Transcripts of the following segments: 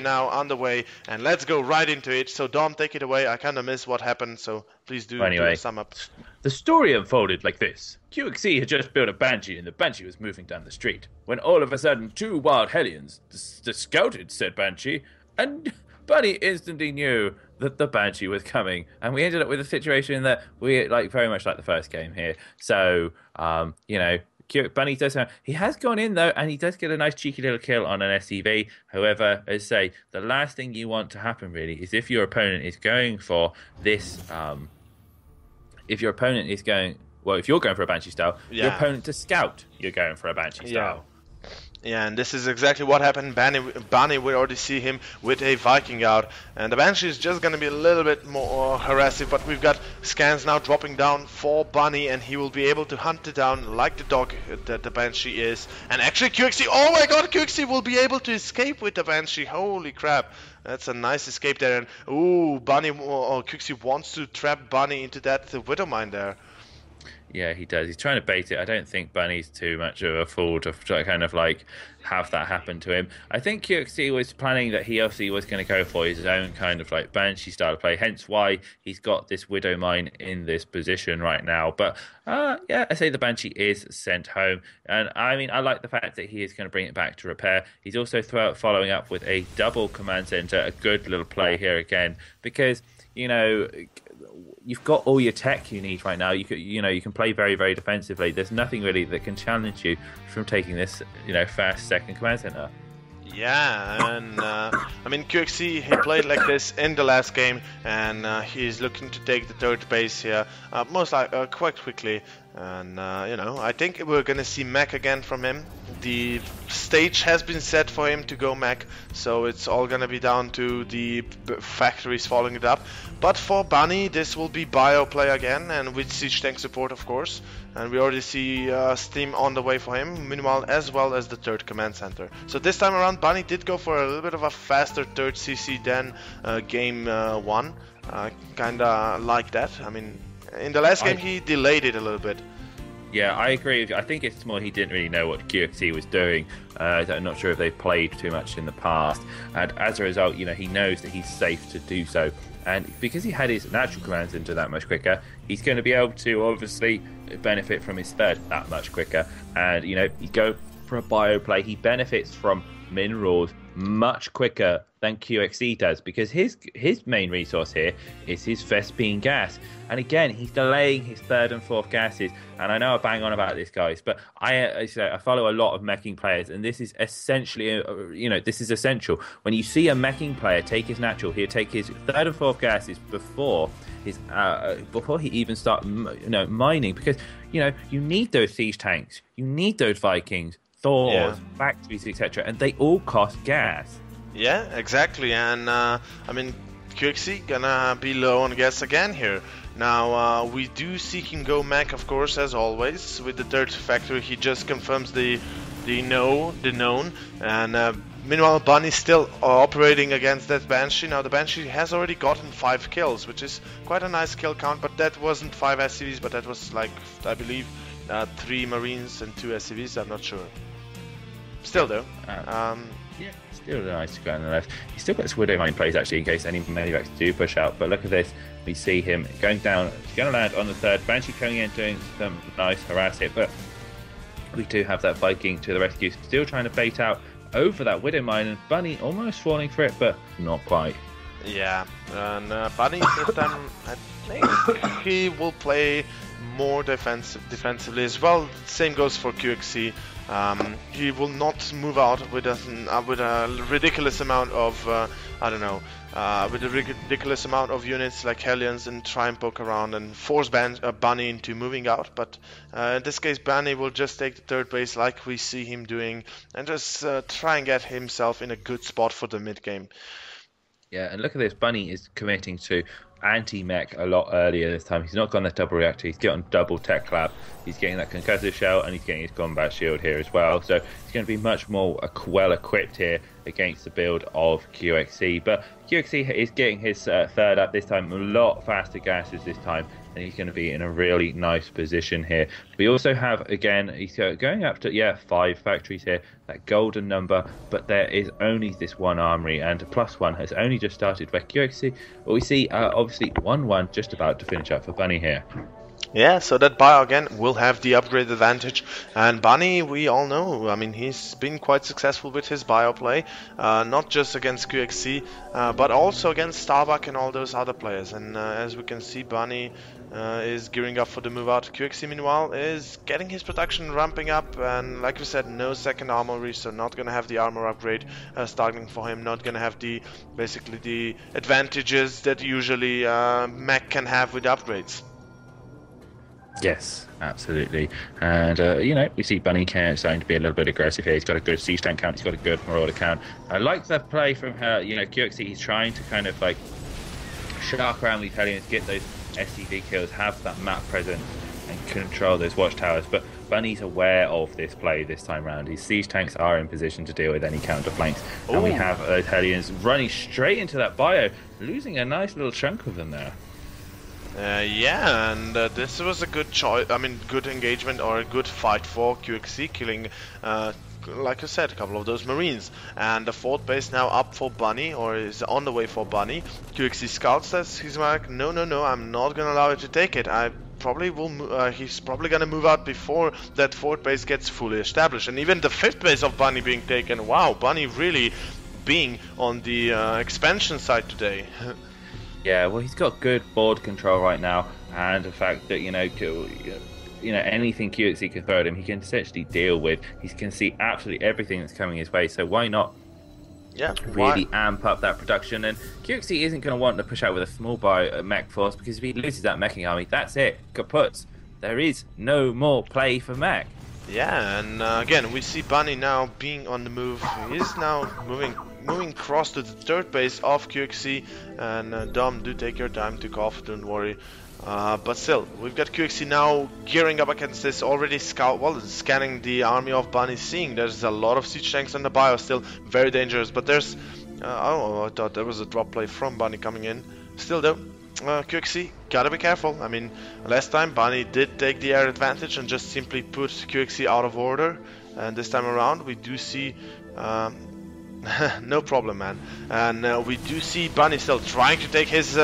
now underway, and let's go right into it. So Dom, take it away. I kind of missed what happened, so please do Anyway, a sum up. the story unfolded like this. QXC had just built a Banshee, and the Banshee was moving down the street, when all of a sudden two wild Hellions scouted said Banshee, and Bunny instantly knew that the Banshee was coming, and we ended up with a situation that we very much like the first game here. So, Bunny does have, he has gone in though, and he does get a nice cheeky little kill on an SCV. However, as I say, the last thing you want to happen really is if your opponent is going for this. If your opponent is going, well, if you're going for a Banshee style, your opponent to scout, you're going for a Banshee style. Yeah, and this is exactly what happened. Bunny, we already see him with a Viking out, and the Banshee is just going to be a little bit more harassing, but we've got scans now dropping down for Bunny, and he will be able to hunt it down like the dog that the Banshee is. And actually QXC, oh my god, QXC will be able to escape with the Banshee. Holy crap. That's a nice escape there, and QXC wants to trap Bunny into that Widow Mine there. Yeah, he does. He's trying to bait it. I don't think Bunny's too much of a fool to kind of have that happen to him. I think QXC was planning that he obviously was going to go for his own kind of Banshee style of play, hence why he's got this Widow Mine in this position right now. But I say the Banshee is sent home, and I mean I like the fact that he is going to bring it back to repair. He's also following up with a double command center, a good little play here again, because you've got all your tech you need right now. You can play very, very defensively. There's nothing really that can challenge you from taking this, fast second command center. Yeah, and QXC, he played like this in the last game, and he's looking to take the third base here, quite quickly. And I think we're gonna see mech again from him. The stage has been set for him to go mech, so it's all gonna be down to the factories following it up. But for Bunny, this will be bio play again, and with siege tank support, of course. And we already see steam on the way for him, meanwhile, as well as the third command center. So this time around, Bunny did go for a little bit of a faster third CC than game one. Kinda like that. I mean, in the last game, he delayed it a little bit. Yeah, I agree. I think it's more he didn't really know what QXC was doing. I'm not sure if they played too much in the past. And as a result, he knows that he's safe to do so. And because he had his natural commands into that much quicker, he's going to be able to obviously benefit from his third that much quicker. And, you go for a bio play, he benefits from minerals much quicker than QXC does, because his main resource here is his Vespine gas, and again he's delaying his third and fourth gases. And I know I bang on about this, guys, but I follow a lot of meching players, and this is essentially this is essential. When you see a meching player take his natural, he'll take his third and fourth gases before he even start mining, because you need those siege tanks, you need those Vikings, Thors, factories, etc., and they all cost gas. Yeah, exactly. And QXC gonna be low on gas again here. Now we do see him go mech, of course, as always. With the third factory, he just confirms the known. And meanwhile, Bunny's still operating against that Banshee. Now the Banshee has already gotten 5 kills, which is quite a nice kill count. But that wasn't 5 SCVs, but that was I believe 3 Marines and 2 SCVs. I'm not sure. Still though. Still nice to go on the left. He's still got his Widow Mine plays actually in case any medivacs do push out. But look at this. We see him going down. He's going to land on the third. Banshee coming in doing some nice harass hit. But we do have that Viking to the rescue. Still trying to bait out over that Widow Mine. And Bunny almost falling for it, but not quite. Yeah. And Bunny this time, I think he will play more defensively as well. Same goes for QXC. He will not move out with a ridiculous amount of with a ridiculous amount of units like Hellions, and try and poke around and force Bunny into moving out. But in this case, Bunny will just take the third base like we see him doing, and just try and get himself in a good spot for the mid game. Yeah, and look at this. Bunny is committing to anti-mech a lot earlier this time. He's not got that double reactor. He's getting double tech lab. He's getting that concussive shell, and he's getting his combat shield here as well. So he's going to be much more well equipped here against the build of QXC. But QXC is getting his third up this time. A lot faster gases this time. and he's going to be in a really nice position here. We also have, again, he's going up to 5 factories here, that golden number, but there is only this one armory, and +1 has only just started for QXC. But we see obviously 1-1 just about to finish up for Bunny here. Yeah, so that Bio again will have the upgrade advantage, and Bunny, we all know, I mean, he's been quite successful with his Bio play, not just against QXC, but also against Starbuck and all those other players. And as we can see, Bunny is gearing up for the move out. QXC, meanwhile, is getting his production ramping up, and like we said, no second armory, so not gonna have the armor upgrade starting for him, not gonna have basically the advantages that usually mech can have with upgrades. Yes, absolutely. And, we see Bunny starting to be a little bit aggressive here. He's got a good siege tank count. He's got a good marauder count. I like the play from her. QXC, he's trying to kind of, like, shark around these Hellions, get those SCV kills, have that map presence, and control those watchtowers. But Bunny's aware of this play this time round. His siege tanks are in position to deal with any counter flanks. Ooh. And we have those Hellions running straight into that Bio, losing a nice little chunk of them there. Yeah, and this was a good choice. I mean, good engagement or a good fight for QXC, killing, like I said, a couple of those Marines. And the 4th base now up for Bunny, or is on the way for Bunny. QXC scouts this. He's like, no, I'm not gonna allow you to take it. I probably will. He's probably gonna move out before that 4th base gets fully established. And even the 5th base of Bunny being taken. Wow, Bunny really being on the expansion side today. Yeah, well, he's got good board control right now, and the fact that anything QXC can throw at him, he can essentially deal with. He can see absolutely everything that's coming his way. So why not? Yeah, really amp up that production? And QXC isn't going to want to push out with a small mech force, because if he loses that meching army, that's it, kaput. There is no more play for mech. Yeah, and again, we see Bunny now being on the move. He is now moving across to the 3rd base of QXC, and Dom, do take your time to cough, don't worry. But still, we've got QXC now gearing up against this, already scanning the army of Bunny, seeing there's a lot of siege tanks on the Bio, still very dangerous. But there's, I thought there was a drop play from Bunny coming in. Still though, QXC, gotta be careful. I mean, last time Bunny did take the air advantage and just simply put QXC out of order, and this time around we do see no problem, man. And we do see Bunny still trying to take his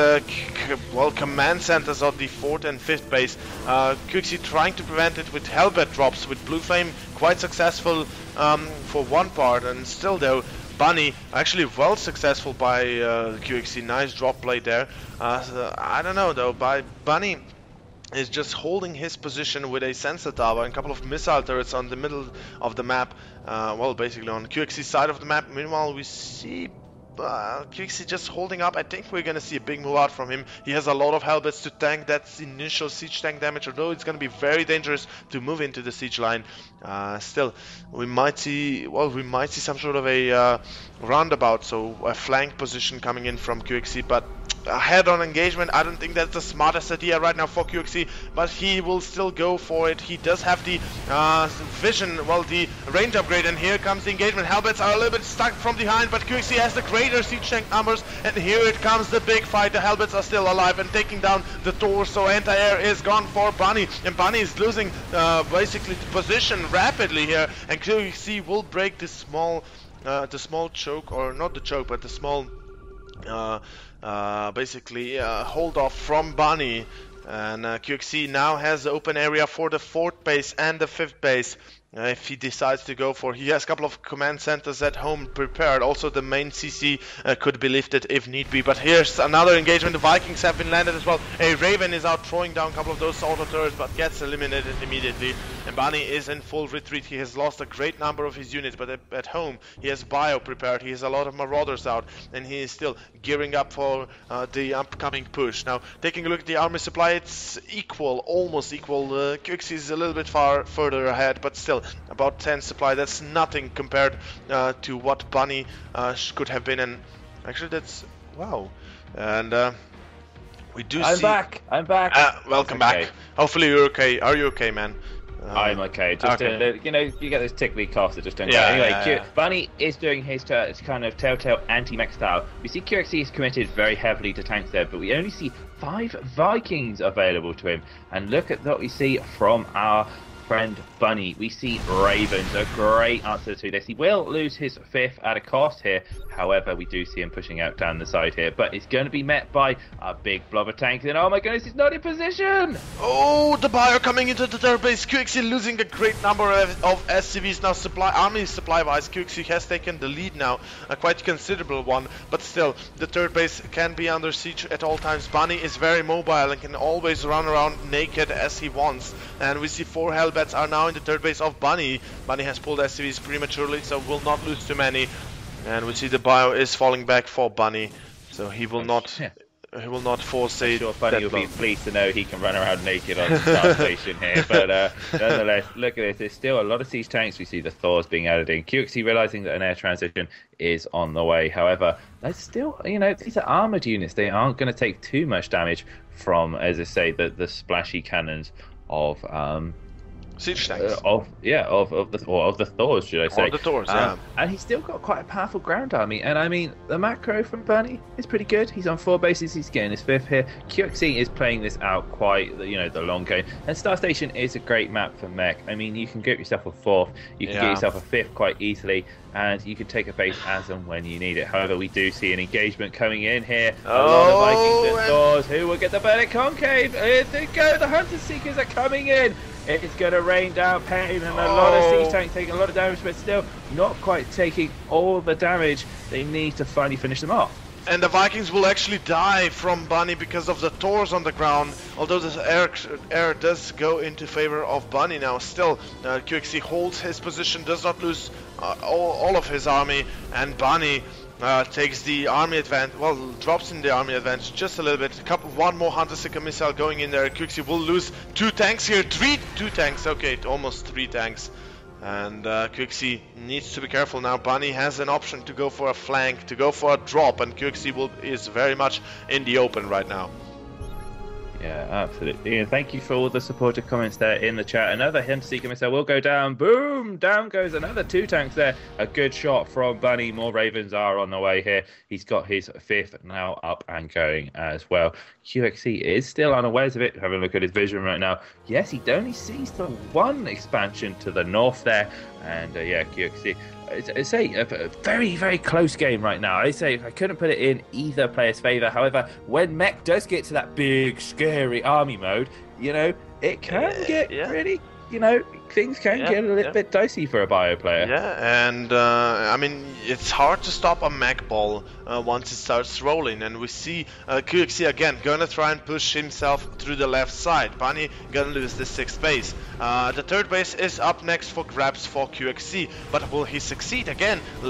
command centers of the 4th and 5th base. QXC trying to prevent it with Hellbat drops, with Blue Flame quite successful for one part, and still though Bunny actually well successful by QXC. Nice drop play there. I don't know though, Bunny is just holding his position with a sensor tower and a couple of missile turrets on the middle of the map, basically on QXC's side of the map. Meanwhile, we see QXC just holding up. I think we're gonna see a big move out from him. He has a lot of Hellbats to tank that initial siege tank damage, although it's gonna be very dangerous to move into the siege line. Still, we might see some sort of a roundabout, so a flank position coming in from QXC, but a head-on engagement, I don't think that's the smartest idea right now for QXC, but he will still go for it. He does have the vision, the range upgrade, and here comes the engagement. Hellbats are a little bit stuck from behind, but QXC has the greater siege tank numbers, and here it comes, the big fight. The Hellbats are still alive and taking down the torso. Anti-air is gone for Bunny, and Bunny is losing basically the position rapidly here, and QXC will break the small choke, or not the choke, but the small hold off from Bunny, and QXC now has the open area for the 4th base and the 5th base. If he decides to go for, he has a couple of command centers at home prepared. Also the main CC could be lifted if need be, but here's another engagement. The Vikings have been landed as well. A Raven is out throwing down a couple of those auto turrets, but gets eliminated immediately, and Bunny is in full retreat. He has lost a great number of his units, but at home he has Bio prepared, he has a lot of Marauders out, and he is still gearing up for the upcoming push. Now, taking a look at the army supply, it's almost equal. QXC is a little bit further ahead, but still about 10 supply. That's nothing compared to what Bunny could have been, and actually that's wow. And we do I'm back. welcome back. Hopefully you're okay. Are you okay, man? I'm okay. Just okay. You get those tickly coughs that just don't go. Yeah, Anyway, yeah. Bunny is doing his kind of telltale anti-mech style. We see QXC is committed very heavily to tanks there, but we only see 5 Vikings available to him. And look at what we see from our friend Bunny. We see Ravens, a great answer to this. He will lose his 5th at a cost here. However, we do see him pushing out down the side here, but it's going to be met by a big blob of tanks, and oh my goodness, he's not in position! Oh, the Bio coming into the third base. QXC losing a great number of SCVs now. Army supply-wise, QXC has taken the lead now, a quite considerable one, but still, the third base can be under siege at all times. Bunny is very mobile and can always run around naked as he wants, and we see 4 Hellbats are now in the third base of Bunny. Bunny has pulled SCVs prematurely, so will not lose too many. And we see the Bio is falling back for Bunny, so he will not force a sure Bunny will be pleased to know he can run around naked on the start station here. But nonetheless, look at this. There's still a lot of siege tanks. We see the Thors being added in. QXC realizing that an air transition is on the way. However, there's still, these are armored units. They aren't going to take too much damage from, as I say, the splashy cannons of siege tanks. Of the Thors, should I say? Of the Thors, yeah. And he's still got quite a powerful ground army. And I mean, the macro from Bunny is pretty good. He's on 4 bases. He's getting his 5th here. QXC is playing this out quite, the long game. And Star Station is a great map for mech. I mean, you can get yourself a 4th. You can get yourself a 5th quite easily. And you can take a base as and when you need it. However, we do see an engagement coming in here. A lot of Vikings and Thors who will get the Burning Concave. Here they go. The Hunter Seekers are coming in. It's going to rain down pain, and a lot of siege tanks taking a lot of damage, but still not quite taking all the damage they need to finally finish them off. And the Vikings will actually die from Bunny because of the Thors on the ground, although the air does go into favor of Bunny now. Still, QXC holds his position, does not lose all of his army, and Bunny takes the army advantage, drops in the army advantage just a little bit. One more Hunter Seeker missile going in there. QXC will lose 2 tanks here, 2 tanks, okay, almost 3 tanks. And QXC needs to be careful now. Bunny has an option to go for a flank, to go for a drop, and QXC is very much in the open right now. Yeah, absolutely. And thank you for all the supportive comments there in the chat. Another Hunter Seeker missile will go down. Boom! Down goes another 2 tanks there. A good shot from Bunny. More Ravens are on the way here. He's got his 5th now up and going as well. QXC is still unawares of it. Having a look at his vision right now. Yes, he only sees the 1 expansion to the north there. And QXC. It's a very, very close game right now. I couldn't put it in either player's favour. However, when mech does get to that big, scary army mode, it can get really, things can get a little bit dicey for a bio player. Yeah, and I mean, it's hard to stop a mech ball once it starts rolling, and we see QXC again gonna try and push himself through the left side. Bunny gonna lose the 6th base. The 3rd base is up next for grabs for QXC, but will he succeed again? In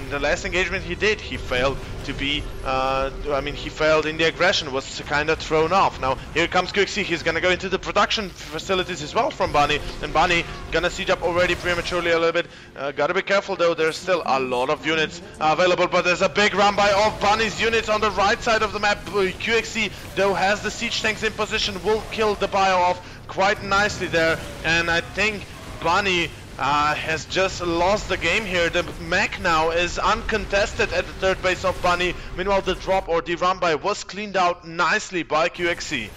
the last engagement he did, he failed to be, he failed in the aggression, was kind of thrown off. Now here comes QXC, he's gonna go into the production facilities as well from Bunny, and Bunny gonna siege up already prematurely a little bit. Gotta be careful though, there's still a lot of units available, but there's a big run by of Bunny's units on the right side of the map. QXC though has the siege tanks in position, will kill the bio off quite nicely there, and I think Bunny has just lost the game here. The mech now is uncontested at the 3rd base of Bunny. Meanwhile, the drop or the run by was cleaned out nicely by QXC.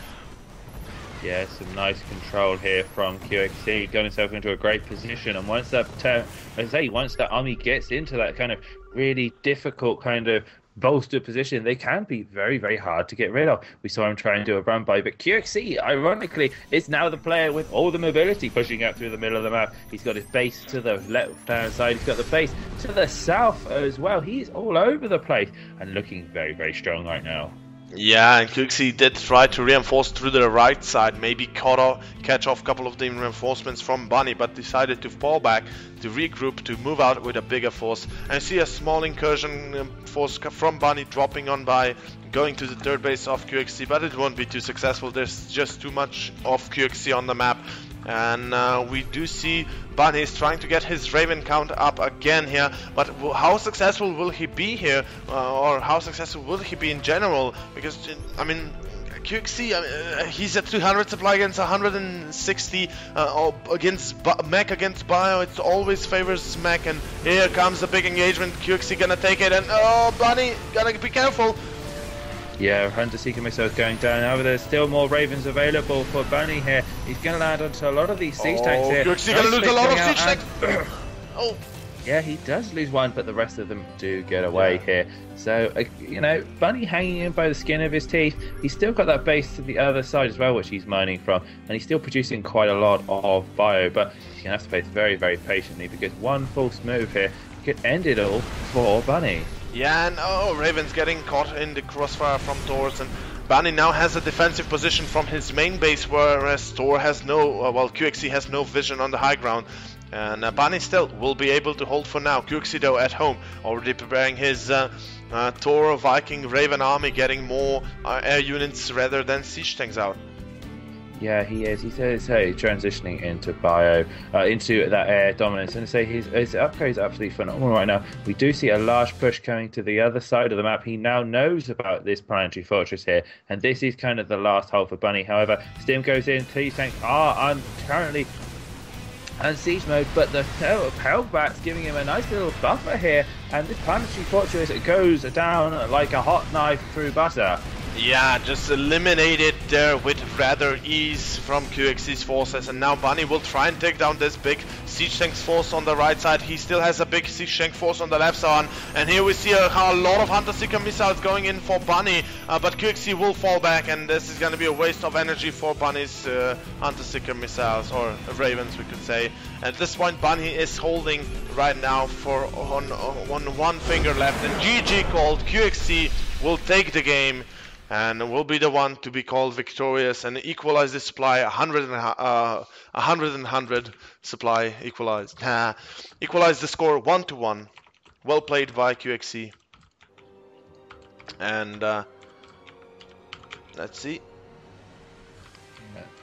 Yeah, some nice control here from QXC, got himself into a great position, and once the army gets into that kind of really difficult kind of bolstered position, they can be very, very hard to get rid of. We saw him try and do a run by, but QXC, ironically, is now the player with all the mobility pushing out through the middle of the map. He's got his base to the left-hand side, he's got the base to the south as well. He's all over the place and looking very, very strong right now. Yeah, and QXC did try to reinforce through the right side, maybe catch off a couple of the reinforcements from Bunny, but decided to fall back, to regroup, to move out with a bigger force. And I see a small incursion force from Bunny dropping on by, going to the 3rd base of QXC, but it won't be too successful. There's just too much of QXC on the map. And we do see Bunny is trying to get his Raven count up again here, but how successful will he be here, or how successful will he be in general? Because, I mean, QXC, he's at 300 supply against 160 or against Mac against Bio. It always favors Mac, and here comes a big engagement. QXC gonna take it, and oh, Bunny, gotta be careful. Yeah, Hunter Seeker missiles going down. However, there's still more Ravens available for Bunny here. He's going to land onto a lot of these siege tanks here. QXC gonna lose a lot of siege tanks. Oh. Yeah, he does lose one, but the rest of them do get away here. So, you know, Bunny hanging in by the skin of his teeth. He's still got that base to the other side as well, which he's mining from. And he's still producing quite a lot of bio. But he's going to have to play very, very patiently, because one false move here could end it all for Bunny. Yeah, and oh, Raven's getting caught in the crossfire from Thor's, and Bunny now has a defensive position from his main base, whereas Thor has no, well, QXC has no vision on the high ground. And Bunny still will be able to hold for now. QXC though at home, already preparing his Thor, Viking, Raven army, getting more air units rather than siege tanks out. Yeah, he is. He's transitioning into bio, into that air dominance, and say his upgrade is absolutely phenomenal right now. We do see a large push coming to the other side of the map. He now knows about this planetary fortress here, and this is kind of the last hold for Bunny. However, Stim goes in. Siege tanks are currently and siege mode, but the Hellbat's giving him a nice little buffer here, and this planetary fortress goes down like a hot knife through butter. Yeah, just eliminated there with rather ease from QXC's forces, and now Bunny will try and take down this big siege tank's force on the right side. He still has a big siege tank force on the left side, and here we see a lot of Hunter Seeker missiles going in for Bunny, but QXC will fall back, and this is going to be a waste of energy for Bunny's Hunter Seeker missiles, or Ravens we could say. At this point Bunny is holding right now for on one finger left, and GG called. QXC will take the game and will be the one to be called victorious and equalize the supply. 100 and 100 supply equalized. Equalize the score 1-1. Well played by QXC. And let's see.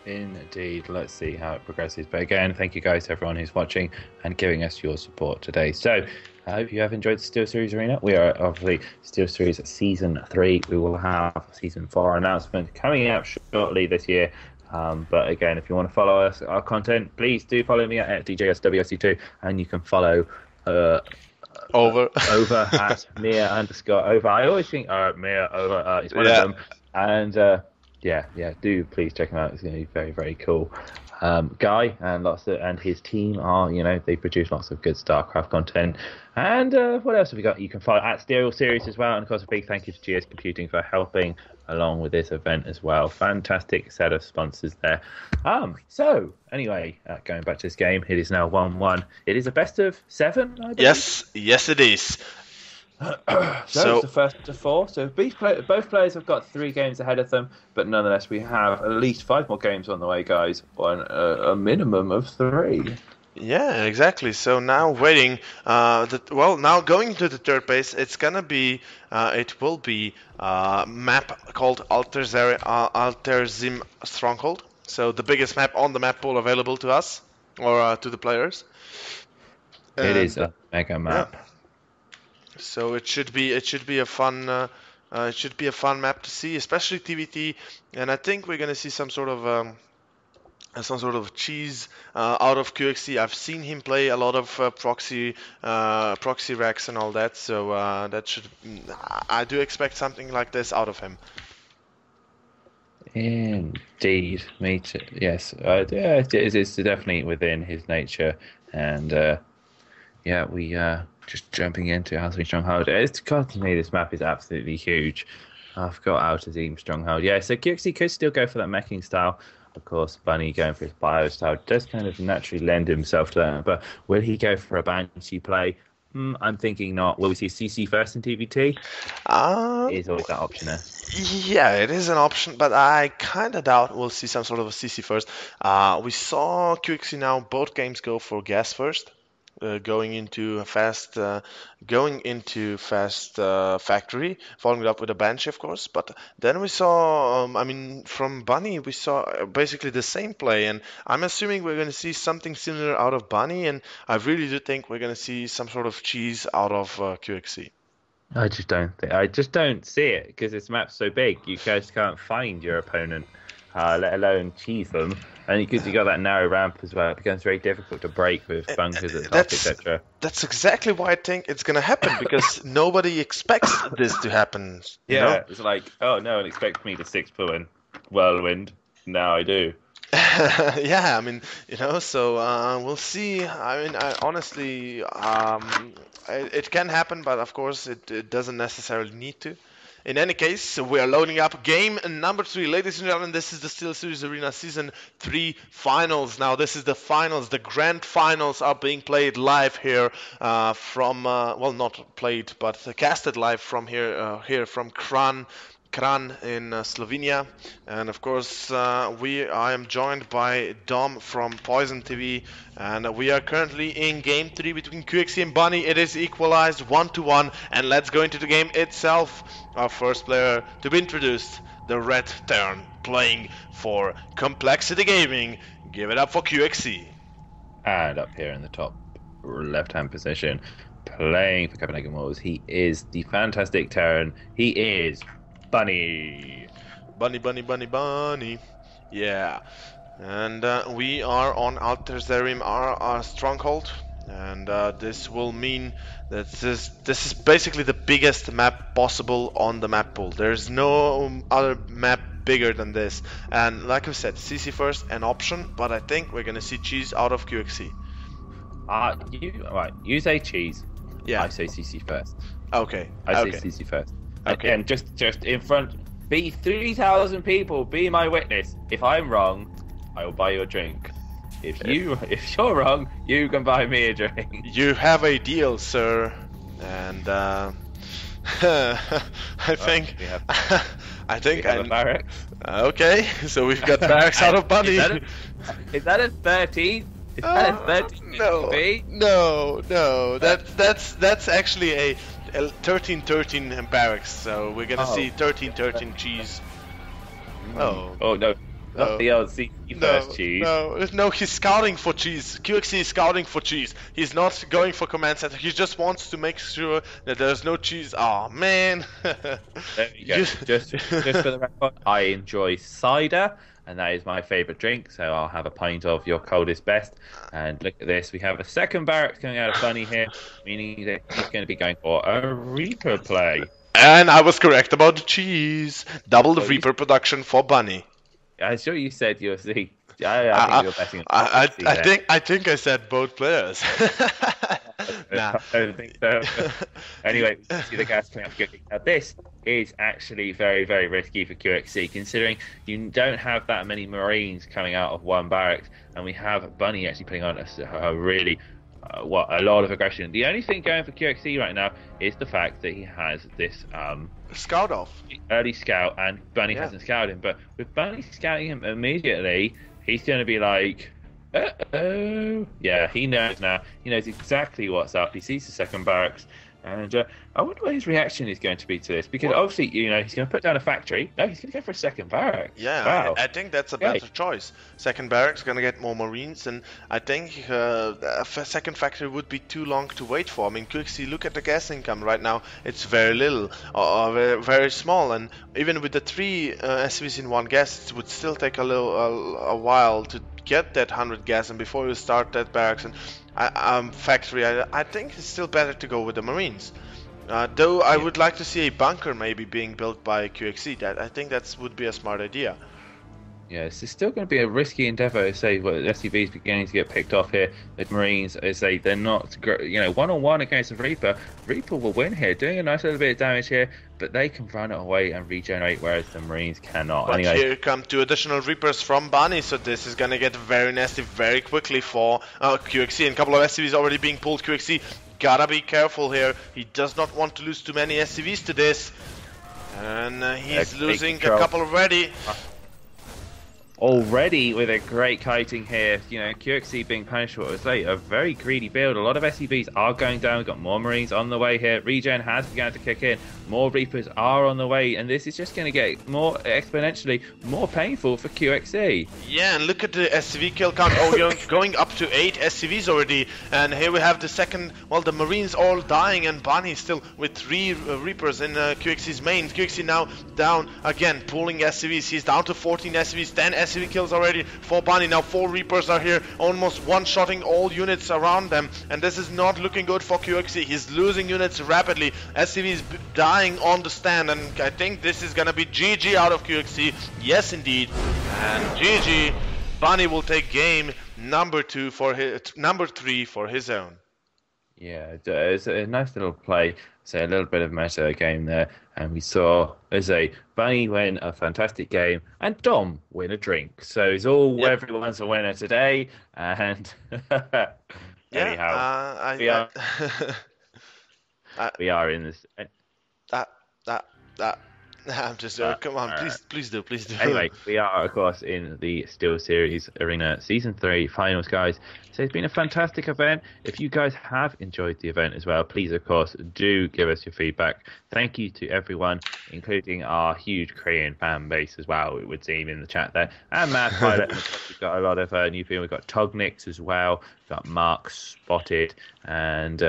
Indeed, let's see how it progresses. But again, thank you guys to everyone who's watching and giving us your support today. So I hope you have enjoyed the SteelSeries Arena. We are obviously SteelSeries Season 3. We will have Season 4 announcement coming out shortly this year. But again, if you want to follow us, our content, please do follow me at DJSWSC2, and you can follow over at Mia_over. I always think Mia over is one of them. And yeah, do please check him out. He's going to be very, very cool guy, and his team are, they produce lots of good StarCraft content. And what else have we got? You can follow at SteelSeries as well, and of course a big thank you to GS Computing for helping along with this event as well. Fantastic set of sponsors there. So anyway, going back to this game, it is now 1-1. It is a best of 7, I believe. Yes it is. So it's the first to 4. So both players have got 3 games ahead of them, but nonetheless we have at least 5 more games on the way, guys, on a minimum of 3. Yeah, exactly. So now waiting. Now going to the third base, it will be a map called Alterzim Stronghold. So the biggest map on the map pool available to us or to the players. It is a mega map. Yeah. So it should be a fun map to see, especially TVT, and I think we're gonna see some sort of cheese out of QXC. I've seen him play a lot of proxy racks and all that, so I do expect something like this out of him. Indeed, me too. Yes, it's definitely within his nature, and we just jumping into Altazim Stronghold. It's got to me, this map is absolutely huge. I've got Altazim Stronghold. Yeah, so QXC could still go for that meching style. Of course, Bunny going for his bio style does kind of naturally lend himself to that. But will he go for a Banshee play? I'm thinking not. Will we see CC first in TVT? Is always that option there. Yeah, it is an option, but I kind of doubt we'll see some sort of a CC first. We saw QXC now both games go for gas first. Going into fast factory, following it up with a Banshee, of course. But then we saw, from Bunny, we saw basically the same play, and I'm assuming we're going to see something similar out of Bunny, and I really do think we're going to see some sort of cheese out of QXC. I just don't see it because this map's so big. You guys can't find your opponent, let alone cheese them. And because you got that narrow ramp as well, it becomes very difficult to break with bunkers at the top, etc. That's exactly why I think it's gonna happen because nobody expects this to happen. You know? It's like, oh, no one expects me to 6-pull in Whirlwind. Now I do. Yeah, I mean, so we'll see. I mean, honestly, it can happen, but of course, it doesn't necessarily need to. In any case, we are loading up game number 3. Ladies and gentlemen, this is the SteelSeries Arena Season 3 Finals. Now, this is the finals. The grand finals are being played live here from, well, not played, but casted live from here from Kran in Slovenia, and of course I am joined by Dom from Poison TV, and we are currently in game 3 between QXC and Bunny. It is equalized 1-1, and let's go into the game itself. Our first player to be introduced, the Red Terran, playing for Complexity Gaming. Give it up for QXC. And up here in the top left-hand position, playing for Copenhagen Wolves, he is the fantastic Terran. He is Bunny. Bunny. Yeah. And we are on Alterzerium, our stronghold. And this will mean that this is basically the biggest map possible on the map pool. There's no other map bigger than this. And like I said, CC first an option, but I think we're gonna see cheese out of QXC. You say cheese. Yeah. I say CC first. Okay. I say CC first. Okay. And just in front, be 3,000 people, be my witness. If I'm wrong, I will buy you a drink. If you're wrong, you can buy me a drink. You have a deal, sir. And I think a barracks. Okay, so we've got barracks out of Bunny. Is that a 13? Is that a 13? No. That's actually a 13-13 barracks. So we're gonna see 13-13 cheese. Oh no. Not the old CC first cheese. No, he's scouting for cheese. QXC is scouting for cheese. He's not going for command center. He just wants to make sure that there's no cheese. Oh man. There you go. Just for the record, I enjoy cider, and that is my favourite drink. So I'll have a pint of your coldest best. And look at this. We have a second barracks coming out of Bunny here, meaning that he's going to be going for a Reaper play. And I was correct about the cheese. Double the Reaper production for Bunny. I'm sure you said you'll see. I think you're betting on I think I said both players. Nah. I don't think so. Anyway, we see the gas coming up quickly. Now, this is actually very, very risky for QXC, considering you don't have that many Marines coming out of one barracks, and we have Bunny actually putting on a really a lot of aggression. The only thing going for QXC right now is the fact that he has this scout off, early scout, and Bunny hasn't scouted him. But with Bunny scouting him immediately, he's going to be like, uh-oh. Yeah, he knows now. He knows exactly what's up. He sees the second barracks. And I wonder what his reaction is going to be to this. Because obviously, he's going to put down a factory. No, he's going to go for a second barrack. Yeah, wow. I think that's a better choice. Second barrack's going to get more Marines. And I think a second factory would be too long to wait for. I mean, QXC, look at the gas income right now. It's very little, or very, very small. And even with the 3 SCVs in one gas, it would still take a while to get that 100 gas. And before you start that barracks and factory, I think it's still better to go with the Marines. Though I would like to see a bunker maybe being built by QXC. I think that would be a smart idea. Yeah, it's still going to be a risky endeavour. I say, the SCV's beginning to get picked off here. The Marines, I say, they're not, one-on-one against the Reaper. Reaper will win here, doing a nice little bit of damage here, but they can run it away and regenerate, whereas the Marines cannot. But anyway, here come 2 additional Reapers from Bunny, so this is going to get very nasty very quickly for QXC. And a couple of SCVs already being pulled. QXC gotta be careful here. He does not want to lose too many SCVs to this. And he's losing a couple already. Already with a great kiting here, QXC being punished for what was a very greedy build. A lot of SCVs are going down. We've got more Marines on the way here. Regen has begun to kick in. more Reapers are on the way, and this is just going to get more exponentially more painful for QXC. Yeah, and look at the SCV kill count. Oh, going up to 8 SCVs already. And here we have the second, well, the Marines all dying, and Bunny still with 3 Reapers in QXC's main. QXC now down again, pulling SCVs. He's down to 14 SCVs, 10 SCV kills already for Bunny. Now 4 Reapers are here, almost one-shotting all units around them. And this is not looking good for QXC. He's losing units rapidly. SCVs dying on the stand, and I think this is gonna be GG out of QXC. Yes, indeed. And GG, Bunny will take game number 3 for his own. Yeah, it's a nice little play. So a little bit of meta game there, and we saw Bunny win a fantastic game and Dom win a drink. So it's all everyone's a winner today. And anyhow, we are in this. I'm just come on, please do. Anyway, we are of course in the SteelSeries Arena Season 3 finals, guys. So it's been a fantastic event. If you guys have enjoyed the event as well, please of course do give us your feedback. Thank you to everyone, including our huge Korean fan base as well, it would seem in the chat there. And Matt Pilot, we've got a lot of new people. We've got Tognix as well. We've got Mark Spotted, and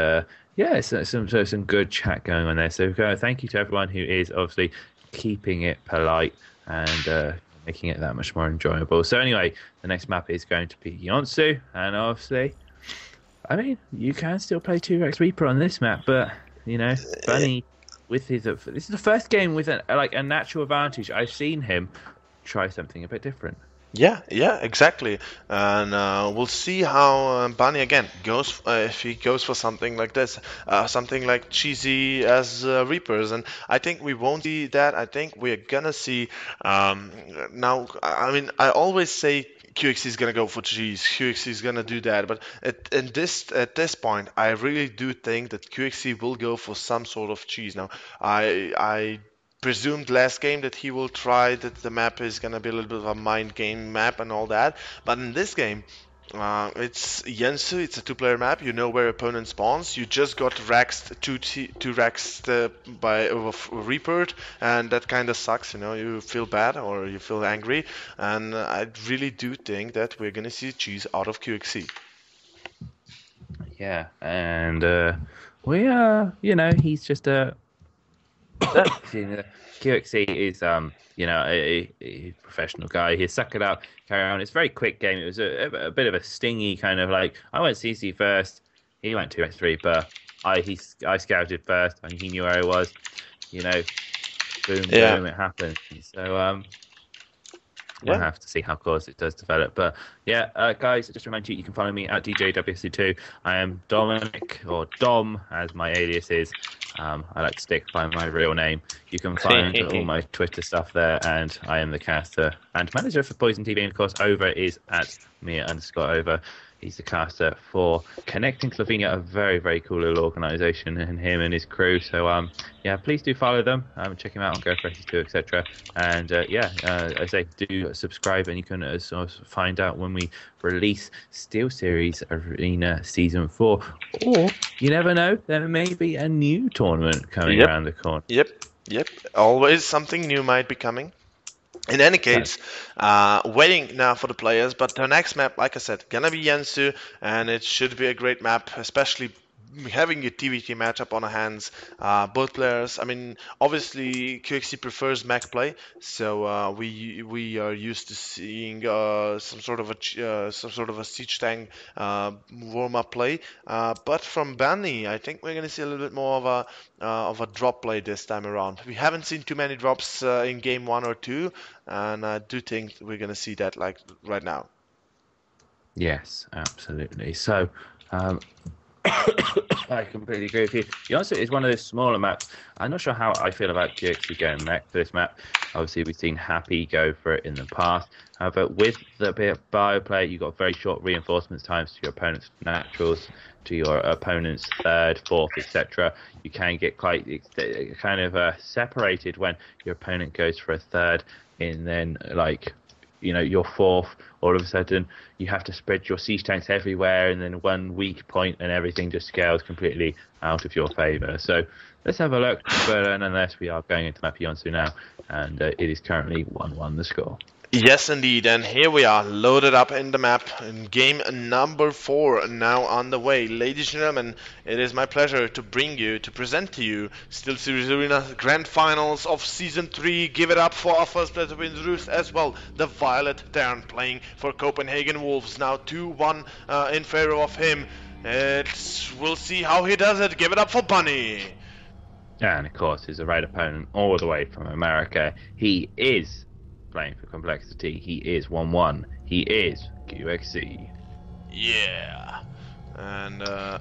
yeah, some good chat going on there. So thank you to everyone who is obviously keeping it polite and making it that much more enjoyable. So anyway, the next map is going to be Yonsu, and obviously, I mean, you can still play 2x Reaper on this map, but you know, Bunny with his this is the first game with a natural advantage. I've seen him try something a bit different. Yeah, exactly. And we'll see how Bunny again goes, if he goes for something like this, something like cheesy as Reapers. And I think we won't see that. I think we're gonna see now. I mean, I always say QXC is gonna go for cheese. QXC is gonna do that. But at this point, I really do think that QXC will go for some sort of cheese. Now, I presumed last game that he will try that the map is gonna be a little bit of a mind game map and all that, but in this game it's Yensu. It's a 2-player map. You know where opponent spawns. You just got Raxed, two Raxed by Reapered, and that kind of sucks. You know, you feel bad or you feel angry, and I really do think that we're gonna see cheese out of QXC. Yeah, and we he's just a QXC is a professional guy. He suck it up, carry on. It's a very quick game. It was a bit of a stingy kind of like, I went CC first, he went 2x3, but I scouted first and he knew where I was. You know, boom, it happened. So we'll have to see how close it does develop. But yeah, guys, just to remind you, you can follow me at DJWC2. I am Dominic, or Dom, as my alias is. I like to stick by my real name. You can find all my Twitter stuff there, and I am the caster and manager for Poison TV. And of course, Over is at Mia_Over. He's the caster for Connecting Slovenia, a very, very cool little organisation, and him and his crew. So, yeah, please do follow them. Check him out on GoFraces2, etc. And, I say do subscribe, and you can find out when we release SteelSeries Arena Season 4. Or, you never know, there may be a new tournament coming around the corner. Yep. Always something new might be coming. In any case, waiting now for the players, but the next map, like I said, gonna be Yensu, and it should be a great map, especially having a TVT matchup on our hands. Both players, I mean, obviously QXC prefers mech play, so we are used to seeing some sort of a siege tank warm up play. But from Bunny, I think we're gonna see a little bit more of a drop play this time around. We haven't seen too many drops in game 1 or 2, and I do think we're gonna see that like right now. Yes, absolutely. So. I completely agree with you. Yonsu is one of those smaller maps. I'm not sure how I feel about QXC going mech for this map. Obviously, we've seen Happy go for it in the past. However, with the bit of bioplay, you've got very short reinforcement times to your opponent's naturals, to your opponent's third, fourth, etc. You can get quite kind of separated when your opponent goes for a third, and then like your fourth, all of a sudden you have to spread your siege tanks everywhere, and then one weak point and everything just scales completely out of your favour. So let's have a look. But nonetheless, we are going into Mapionsu now, and it is currently 1-1 the score. Yes, indeed, and here we are, loaded up in the map, in game number 4 now on the way. Ladies and gentlemen, it is my pleasure to present to you SteelSeries Arena Grand Finals of Season 3. Give it up for our first player to win Ruth as well, the Violet Darren, playing for Copenhagen Wolves, now 2-1 in favor of him. We'll see how he does it. Give it up for Bunny. And of course, he's a right opponent all the way from America. He is playing for Complexity. He is 1-1. He is QXC. Yeah. And I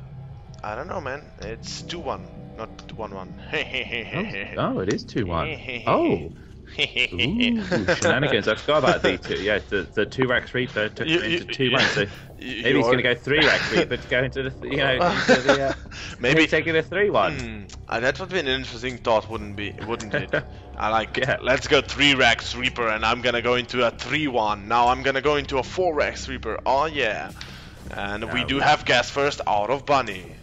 don't know, man. It's 2-1, not 1-1. Oh, it is 2-1. Oh. Ooh, shenanigans. I forgot about the two. Yeah, the 2 Rex Reaper took into 2-1. So maybe he's going to go 3 Rex Reaper to go into the maybe taking a 3-1. That would be an interesting thought, wouldn't it? I like it. Let's go 3 Rex Reaper, and I'm gonna go into a 3-1. Now I'm gonna go into a 4 Rex Reaper. Oh yeah. And we do have gas first out of Bunny.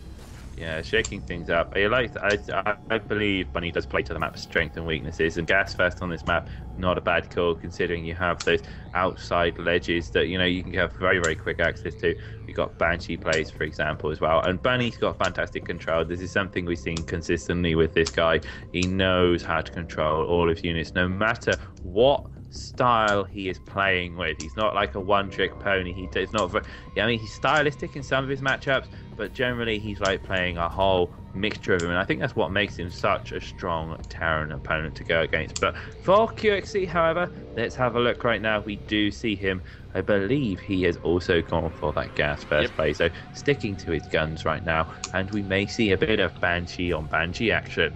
Yeah, shaking things up. I believe Bunny does play to the map's strengths and weaknesses, and gas first on this map, not a bad call considering you have those outside ledges that you can have very, very quick access to. You've got Banshee plays, for example, as well, and Bunny's got fantastic control. This is something we've seen consistently with this guy. He knows how to control all of his units, no matter what style he is playing with. He's not like a one-trick pony. He's not. He's stylistic in some of his matchups, but generally he's like playing a whole mixture of them, and I think that's what makes him such a strong Terran opponent to go against. But for QXC, however, let's have a look right now. We do see him. I believe he has also gone for that gas first play, so sticking to his guns right now, and we may see a bit of Banshee on Banshee action.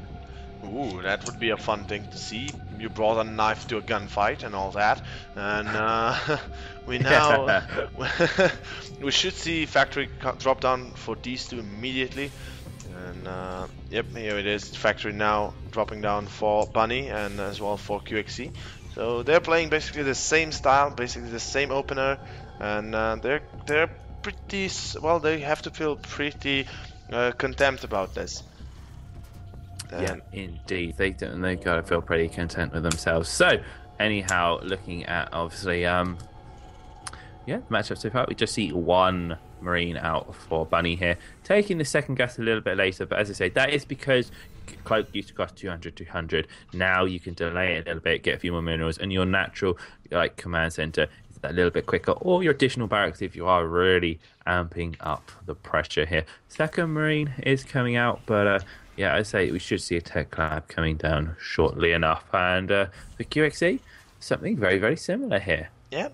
Ooh, that would be a fun thing to see. You brought a knife to a gunfight and all that, and we should see factory drop down for these two immediately. And here it is, factory now dropping down for Bunny and as well for QXC. So they're playing basically the same style, basically the same opener, and they're pretty well. They have to feel pretty contempt about this. Yeah, indeed. They gotta feel pretty content with themselves. So, anyhow, looking at obviously, matchup so far, we just see 1 Marine out for Bunny here, taking the second gas a little bit later. But as I say, that is because Cloak used to cost 200. Now you can delay it a little bit, get a few more minerals, and your natural command center is a little bit quicker, or your additional barracks if you are really amping up the pressure here. Second Marine is coming out, but I say we should see a tech lab coming down shortly enough. And for QXC, something very, very similar here. Yeah,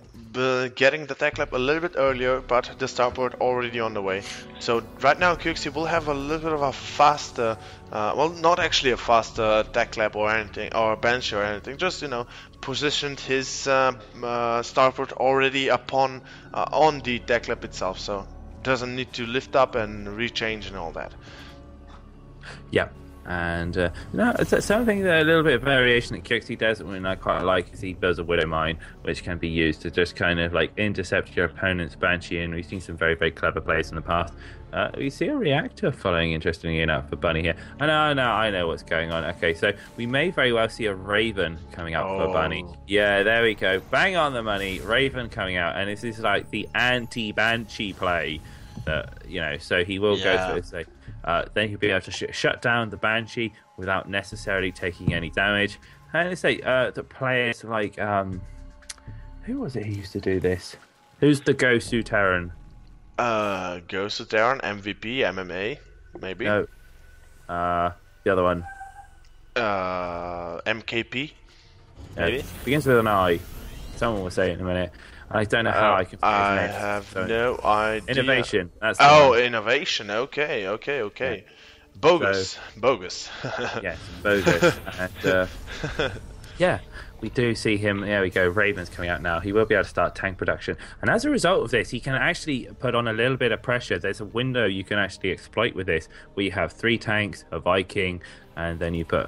getting the tech lab a little bit earlier, but the starport already on the way. So right now QXC will have a little bit of a faster, not actually a faster tech lab or anything, or bench or anything, just, positioned his starport already upon on the tech lab itself, so doesn't need to lift up and rechange and all that. Yeah, and it's something that a little bit of variation that QXC does, and I quite like, is he does a Widow Mine, which can be used to just kind of intercept your opponent's Banshee, and we've seen some very, very clever plays in the past. We see a reactor following, interestingly enough, for Bunny here. I know what's going on. Okay, so we may very well see a Raven coming out for Bunny. Yeah, there we go. Bang on the money. Raven coming out, and this is like the anti-Banshee play. So he will go for this. Then he'll be able to shut down the Banshee without necessarily taking any damage. And let's say the players like who was it who used to do this? Who's the Gosu Terran? Gosu Terran, MVP, MMA, maybe. No, the other one. MKP, maybe. Begins with an I. Someone will say it in a minute. I don't know how I can. I have no idea. Innovation. That's innovation. Okay. Yeah. Bogus. Yes, bogus. And we do see him. There we go. Raven's coming out now. He will be able to start tank production, and as a result of this, he can actually put on a little bit of pressure. There's a window you can actually exploit with this, where you have 3 tanks, a Viking, and then you put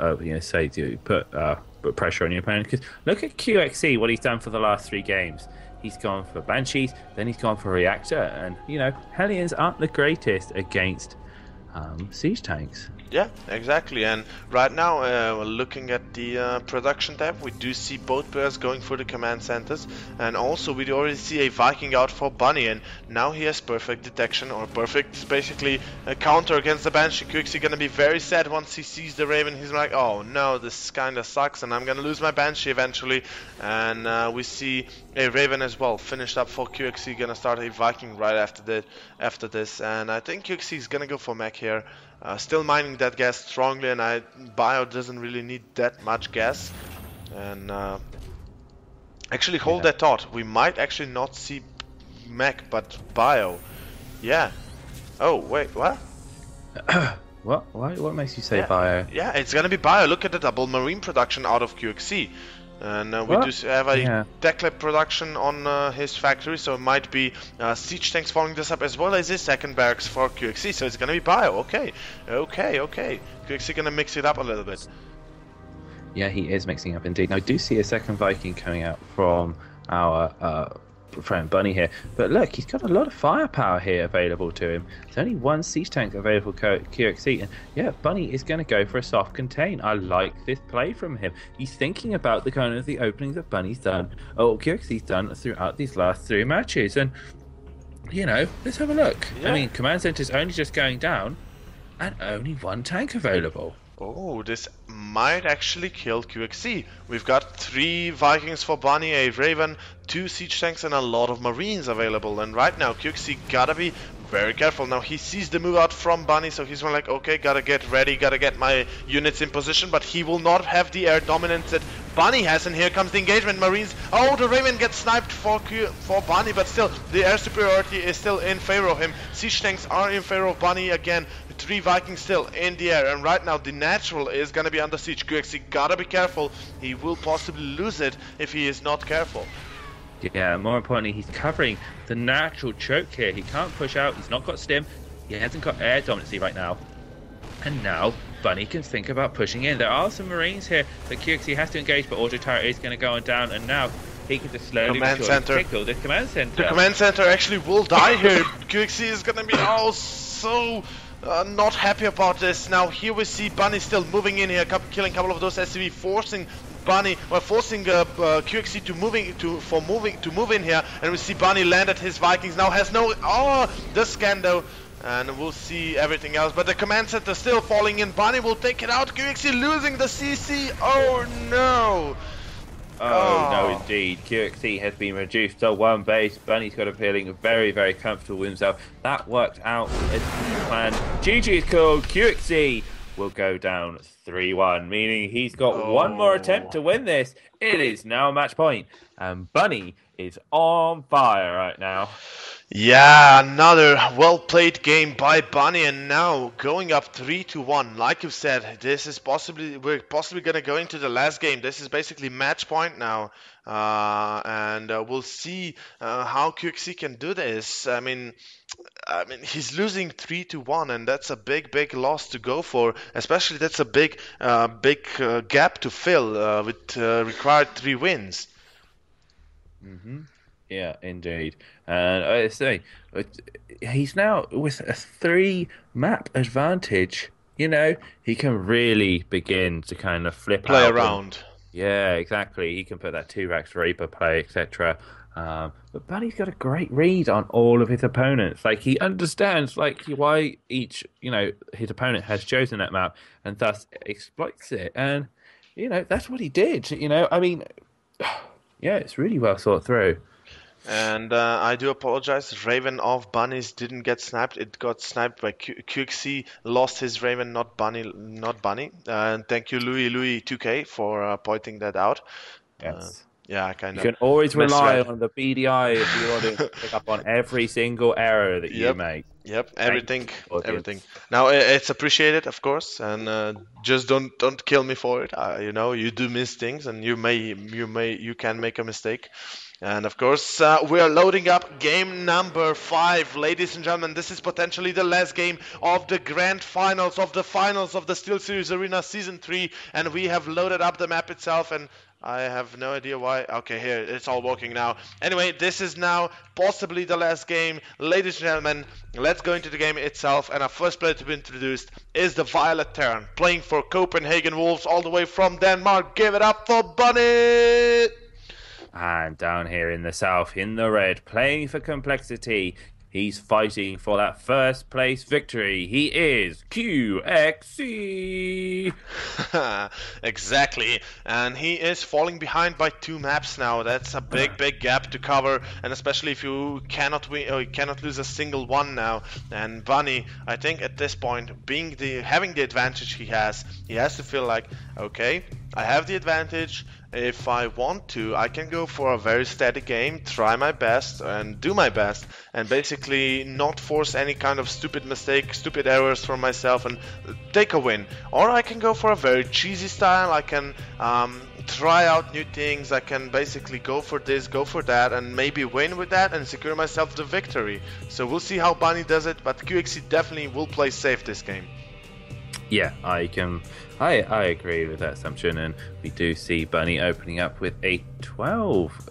put pressure on your opponent. Because look at QXC, what he's done for the last 3 games. He's gone for Banshees, then he's gone for Reactor, and Hellions aren't the greatest against siege tanks. Yeah, exactly. And right now, looking at the production tab, we do see both players going for the command centers, and also we already see a Viking out for Bunny, and now he has perfect detection, or perfect, basically, a counter against the Banshee. QXC gonna be very sad once he sees the Raven. He's like, oh no, this kinda sucks, and I'm gonna lose my Banshee eventually. And we see a Raven as well, finished up for QXC, gonna start a Viking right after this, and I think QXC is gonna go for mech here. Still mining that gas strongly, and Bio doesn't really need that much gas. And actually, hold that thought. We might actually not see mech, but Bio. Yeah. Oh wait, what? What? Why? What makes you say Bio? Yeah, it's gonna be Bio. Look at the double marine production out of QXC. And we do have a tech lab production on his factory, so it might be siege tanks following this up, as well as his second barracks for QXC. So it's gonna be Bio. Okay. QXC gonna mix it up a little bit. Yeah, he is mixing up indeed. Now, I do see a second Viking coming out from our friend Bunny here, but look, he's got a lot of firepower here available to him. There's only one siege tank available QXC, and yeah, Bunny is going to go for a soft contain. I like this play from him. He's thinking about the kind of the openings that Bunny's done, or QXC's done throughout these last 3 matches, and let's have a look. I mean, command center's only just going down, and only one tank available. Oh, this might actually kill QXC. We've got 3 Vikings for Bunny, a Raven, 2 siege tanks, and a lot of Marines available. And right now, QXC gotta be very careful. Now, he sees the move out from Bunny, so he's like, okay, gotta get ready, gotta get my units in position, but he will not have the air dominance that Bunny has, and here comes the engagement. Marines, oh, the Raven gets sniped for Bunny, but still, the air superiority is still in favor of him. Siege tanks are in favor of Bunny again. 3 Vikings still in the air, and right now the natural is gonna be under siege. QXC gotta be careful. He will possibly lose it if he is not careful. Yeah, more importantly, he's covering the natural choke here. He can't push out. He's not got stim. He hasn't got air dominancy right now. And now Bunny can think about pushing in. There are some Marines here that QXC has to engage, but auto turret is going to go on down, and now he can just slowly tickle the command center. The command center actually will die here. QXC is going to be so not happy about this. Now here we see Bunny still moving in here, killing a couple of those SCV, forcing QXC to move in here, and we see Bunny land at his Vikings. Now has no the Scando, and we'll see everything else. But the command center still falling in. Bunny will take it out. QXC losing the CC. Oh no. Oh, no, indeed. QXC has been reduced to 1 base. Bunny's got a feeling very, very comfortable with himself. That worked out as planned. GG is called. QXC will go down 3-1, meaning he's got one more attempt to win this. It is now match point, and Bunny is on fire right now. Yeah, another well-played game by Bunny, and now going up 3-1. Like you said, we're possibly gonna go into the last game. This is basically match point now, and we'll see how QXC can do this. I mean, he's losing 3-1, and that's a big loss to go for. Especially that's a big gap to fill with required 3 wins. Mm-hmm. Yeah, indeed. And I say, he's now with a 3 map advantage. He can really begin to kind of play around. Yeah, exactly. He can put that 2-Rax Reaper play, etc. But Bunny's got a great read on all of his opponents. Like, he understands why each his opponent has chosen that map, and thus exploits it. And that's what he did. I mean, yeah, it's really well thought through. And I do apologize. Raven of Bunny's didn't get sniped. It got sniped by QXC. Lost his Raven, not Bunny. And thank you, Louis 2K, for pointing that out. Yes. Yeah, kind of. You can always rely on the BDI if you want to pick up on every single error that you make. Yep, everything. Now it's appreciated, of course, and just don't kill me for it. You do miss things, and you can make a mistake. And of course, we are loading up game number 5. Ladies and gentlemen, this is potentially the last game of the grand finals, of the SteelSeries Arena Season 3. And we have loaded up the map itself, and I have no idea why. Okay, here, it's all working now. Anyway, this is now possibly the last game. Ladies and gentlemen, let's go into the game itself. And our first player to be introduced is the Violet Terran, playing for Copenhagen Wolves all the way from Denmark. Give it up for Bunny! And down here in the south, in the red, playing for Complexity, he's fighting for that first place victory. He is QXC. Exactly. And he is falling behind by 2 maps now. That's a big gap to cover. And especially if you cannot win, or you cannot lose a single one now. And Bunny, I think at this point, having the advantage he has to feel like, okay, I have the advantage. If I want to, I can go for a very steady game, try my best and do my best, and basically not force any kind of stupid mistake, stupid errors for myself and take a win. Or I can go for a very cheesy style. I can try out new things. I can basically go for this, go for that, and maybe win with that and secure myself the victory. So we'll see how Bunny does it, but QXC definitely will play safe this game. Yeah, I agree with that assumption, and we do see Bunny opening up with a 12.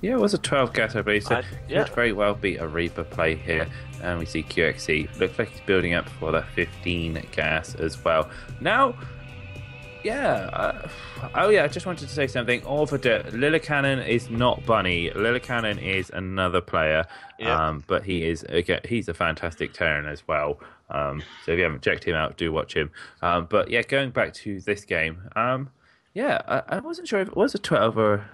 Yeah, it was a 12 gas, I believe, so could very well be a Reaper play here. And we see QXC, looks like he's building up for that 15 gas as well. Now, I just wanted to say something. Lillecannon is not Bunny. Lillecannon is another player, but he's a fantastic Terran as well. So if you haven't checked him out, do watch him. But yeah, going back to this game, I wasn't sure if it was a 12 or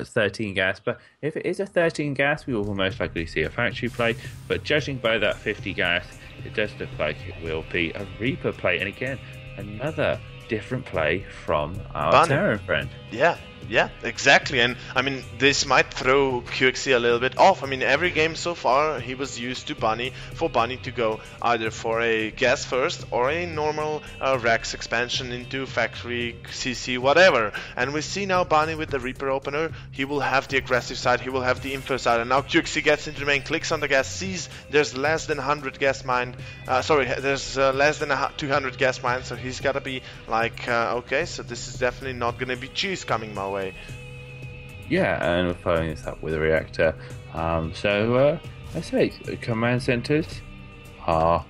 13 gas, but if it is a 13 gas, we will most likely see a factory play. But judging by that 50 gas, it does look like it will be a Reaper play. And again, another different play from our Terran friend. Yeah, exactly. And I mean, this might throw QXC a little bit off. I mean, every game so far he was used to Bunny to go either for a gas first or a normal Rex expansion into factory, CC, whatever. And we see now Bunny with the Reaper opener. He will have the aggressive side, he will have the info side. And now QXC gets into the main, clicks on the gas, sees there's less than 100 gas mine. There's less than 200 gas mine. So he's got to be like, okay, so this is definitely not going to be cheese coming my way. Yeah, and we're following this up with a reactor. I say, command centers. What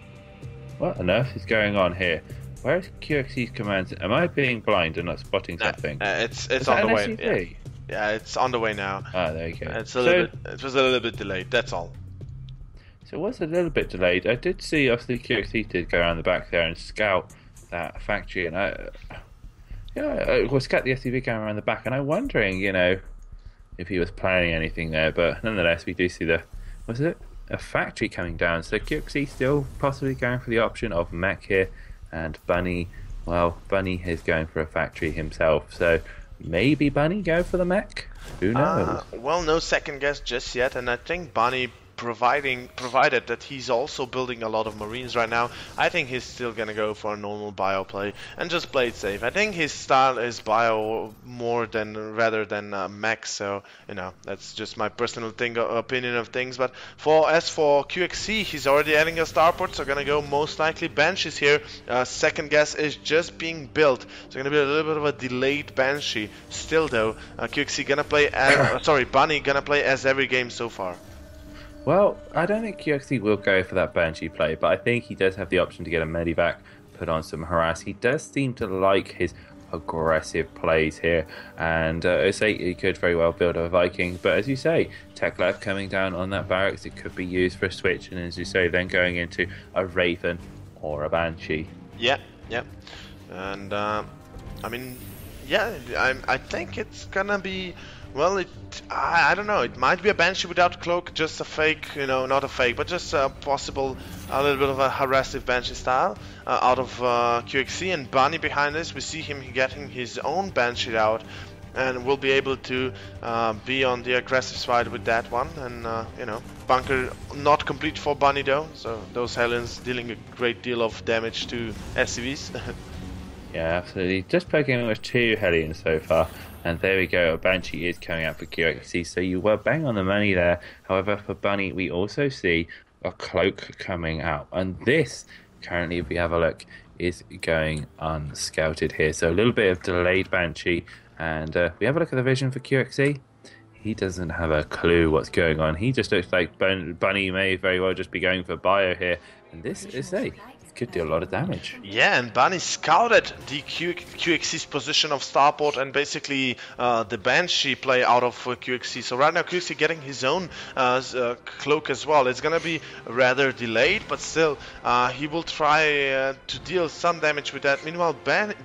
on earth is going on here? Where is QXC's command? Am I being blind and not spotting something? It's on the way. Yeah, it's on the way now. Oh, there you go. It was a little bit delayed. That's all. So it was a little bit delayed. I did see, obviously, QXC did go around the back there and scout that factory, and scout the SCV going around the back, and I'm wondering, if he was planning anything there. But nonetheless, we do see a factory coming down. So QXC still possibly going for the option of mech here, and Bunny is going for a factory himself. So maybe Bunny go for the mech. Who knows? No second guess just yet, and I think Bunny, provided that he's also building a lot of Marines right now, I think he's still gonna go for a normal bio play and just play it safe. I think his style is bio rather than mech, so that's just my personal opinion of things. But as for QXC, he's already adding a starport, so gonna go most likely Banshees here. Second guess is just being built, so gonna be a little bit of a delayed Banshee. Still though, QXC gonna play Bunny gonna play as every game so far. Well, I don't think QXC will go for that Banshee play, but I think he does have the option to get a medivac, put on some harass. He does seem to like his aggressive plays here, and I say he could very well build a Viking, but as you say, Tech Lab coming down on that barracks, it could be used for a switch, and as you say, then going into a Raven or a Banshee. Yeah. And I think it's gonna be, I don't know, it might be a Banshee without cloak, just a fake, not a fake, but just a little bit of a harassive Banshee style out of QXC. And Bunny behind this, we see him getting his own Banshee out, and we'll be able to be on the aggressive side with that one. And bunker not complete for Bunny though, so those Hellions dealing a great deal of damage to SCVs. Yeah, absolutely. Just poking him with 2 Hellions so far. And there we go. A Banshee is coming out for QXC. So you were bang on the money there. However, for Bunny, we also see a cloak coming out. And this, currently, if we have a look, is going unscouted here. So a little bit of delayed Banshee. And we have a look at the vision for QXC. He doesn't have a clue what's going on. He just looks like Bunny may very well just be going for bio here. And this is could do a lot of damage. Yeah, and Bunny scouted the QXC's position of starport and basically the Banshee play out of QXC. So right now QXC getting his own cloak as well. It's gonna be rather delayed, but still he will try to deal some damage with that. Meanwhile,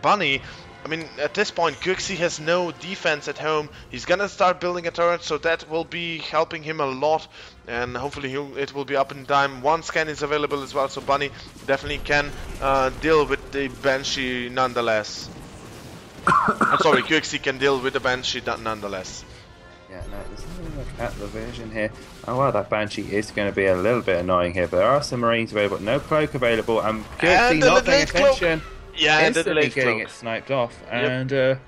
Bunny, I mean, at this point, QXC has no defense at home. He's gonna start building a turret, so that will be helping him a lot. And hopefully it will be up in time. 1 scan is available as well, so Bunny definitely can deal with the Banshee nonetheless. I'm sorry, QXC can deal with the Banshee nonetheless. Yeah, no, let's have a look at the version here. Oh wow, that Banshee is going to be a little bit annoying here, but there are some Marines available, no cloak available, and QXC not paying attention. Yeah, and instantly getting it sniped off, and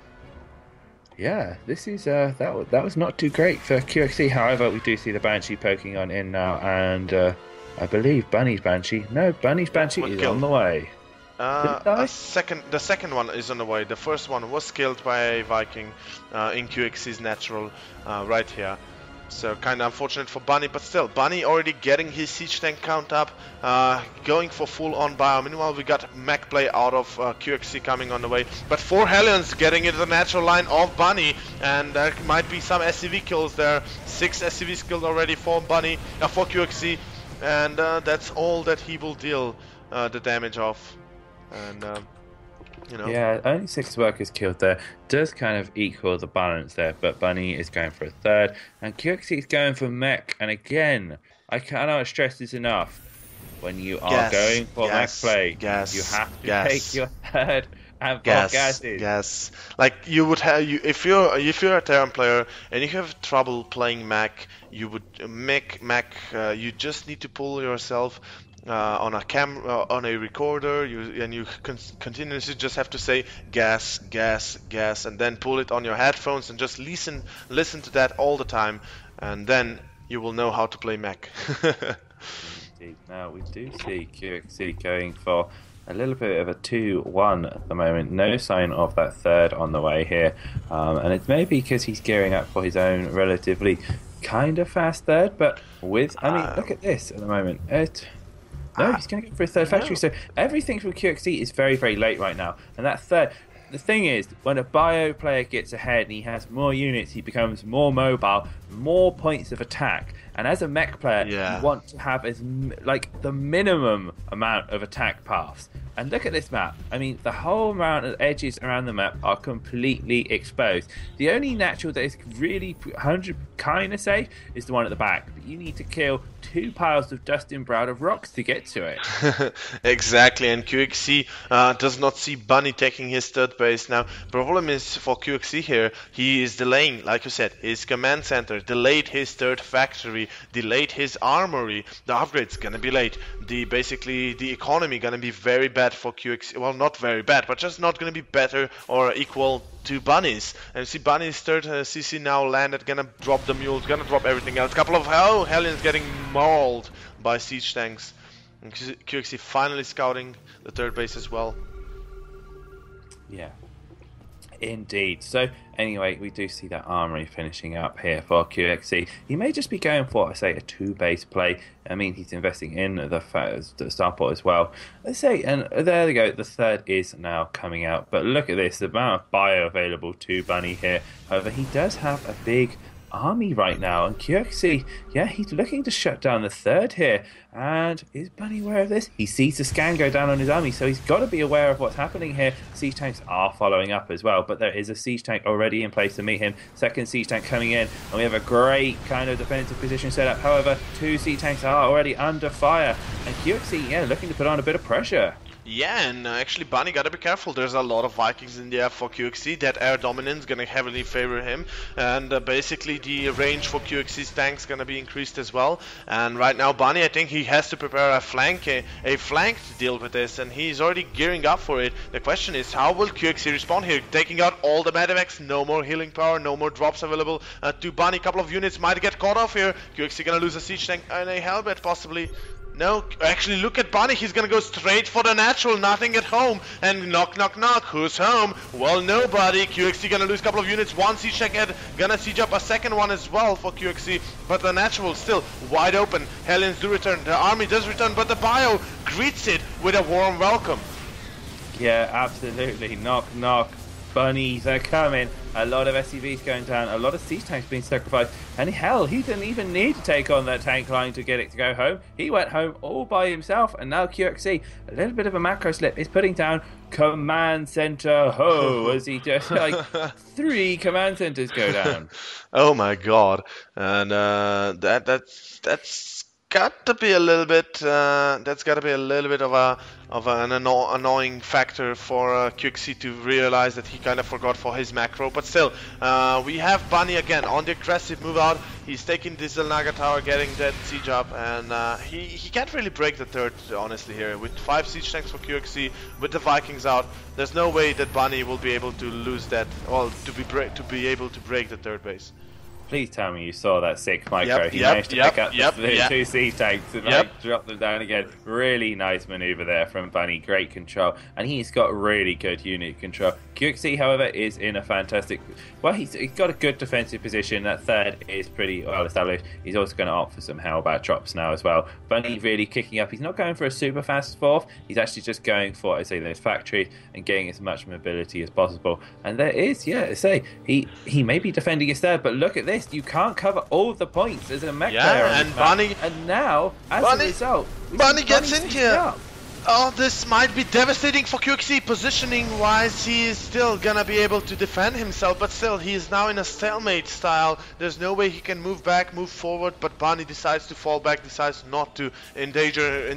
yeah, this is that was not too great for QXC. However, we do see the Banshee poking on in now, and I believe Bunny's Banshee is on the way. The second one is on the way. The first one was killed by a Viking in QXC's natural right here. So kind of unfortunate for Bunny, but still, Bunny already getting his siege tank count up, going for full-on bio. Meanwhile, we got mech play out of QXC coming on the way, but 4 Hellions getting into the natural line of Bunny, and there might be some SCV kills there. 6 SCVs killed already for Bunny, for QXC, and that's all that he will deal the damage of. And you know. Yeah, only 6 workers killed there. Does kind of equal the balance there, but Bunny is going for a 3rd, and QXC is going for mech. And again, I cannot stress this enough. When you are going for mech play, you have to take your 3rd and 4 gases. Yes, like you would have if you're a Terran player and you have trouble playing mech, you would mech. You just need to pull yourself on a camera, on a recorder, you continuously just have to say gas, gas, gas, and then pull it on your headphones and just listen to that all the time, and then you will know how to play mech. Indeed. Now we do see QXC going for a little bit of a 2-1 at the moment. No sign of that 3rd on the way here, and it may be because he's gearing up for his own relatively kind of fast 3rd, but with look at this at the moment. No, he's going to go for a 3rd factory. So everything from QXC is very, very late right now. And that 3rd, the thing is, when a bio player gets ahead and he has more units, he becomes more mobile, more points of attack. And as a mech player, you want to have the minimum amount of attack paths. And look at this map. I mean, the whole amount of edges around the map are completely exposed. The only natural that is really 100 kind of safe is the one at the back. But you need to kill 2 piles of dust embrowned of rocks to get to it. Exactly, and QXC does not see Bunny taking his 3rd base now. Problem is for QXC here, he is delaying, like you said, his command center, delayed his 3rd factory, delayed his armory. The upgrade's gonna be late. Basically the economy gonna be very bad for QXC. Well, not very bad, but just not gonna be better or equal to Bunny's. And you see Bunny's 3rd CC now landed, gonna drop the mules, gonna drop everything else. Couple of Hellions getting mauled by siege tanks. And QXC finally scouting the 3rd base as well. Yeah, indeed. So anyway, we do see that armory finishing up here for QXC. He may just be going for, I say, a 2-base play. I mean, he's investing in the starport as well. Let's say, and there we go, the 3rd is now coming out. But look at this, the amount of bio available to Bunny here. However, he does have a big army right now, and QXC, yeah, he's looking to shut down the 3rd here. And is Bunny aware of this? He sees the scan go down on his army, so he's got to be aware of what's happening here. Siege tanks are following up as well, but there is a siege tank already in place to meet him. 2nd siege tank coming in, and we have a great kind of defensive position set up. However, 2 siege tanks are already under fire, and QXC, yeah, looking to put on a bit of pressure. Yeah, and actually, Bunny gotta be careful. There's a lot of Vikings in the air for QXC. That air dominance gonna heavily favor him, and basically the range for QXC's tanks gonna be increased as well. And right now, Bunny, I think he has to prepare a flank to deal with this, and he's already gearing up for it. The question is, how will QXC respond here? Taking out all the medivacs, no more healing power, no more drops available to Bunny. A couple of units might get caught off here. QXC gonna lose a siege tank and a helmet possibly. No, actually look at Bunny, he's gonna go straight for the natural, nothing at home, and knock knock knock, who's home? Well, nobody. QXC gonna lose a couple of units, one siege check head, gonna siege up a second one as well for QXC, but the natural still wide open. Hellions do return, the army does return, but the bio greets it with a warm welcome. Yeah, absolutely, knock knock. Bunnies are coming. A lot of SCVs going down, a lot of siege tanks being sacrificed, and hell, he didn't even need to take on that tank line to get it to go home. He went home all by himself, and now QXC, a little bit of a macro slip, is putting down command center ho as he just like 3 command centers go down. Oh my god, and that's got to be a little bit. That's got to be a little bit of an annoying factor for QXC to realize that he kind of forgot for his macro. But still, we have Bunny again on the aggressive move out. He's taking this Naga tower, getting that siege up, and he can't really break the third, honestly, here. With 5 siege tanks for QXC, with the Vikings out, there's no way that Bunny will be able to lose that, well, to be able to break the third base. Please tell me you saw that sick micro. He managed to pick up the 2 siege tanks and drop them down again. Really nice maneuver there from Bunny. Great control. And he's got really good unit control. QXC, however, is in a fantastic... Well, he's got a good defensive position. That third is pretty well established. He's also going to opt for some Hellbat drops now as well. Bunny really kicking up. He's not going for a super fast fourth. He's actually just going for, I say, those factories and getting as much mobility as possible. And there is, he may be defending his third, but look at this. You can't cover all the points as a mech player. And Bunny, and now, as a result, Bunny gets in here. Oh, this might be devastating for QXC. Positioning-wise, he is still gonna be able to defend himself, but still, he is now in a stalemate style. There's no way he can move back, move forward, but Bunny decides to fall back, decides not to endanger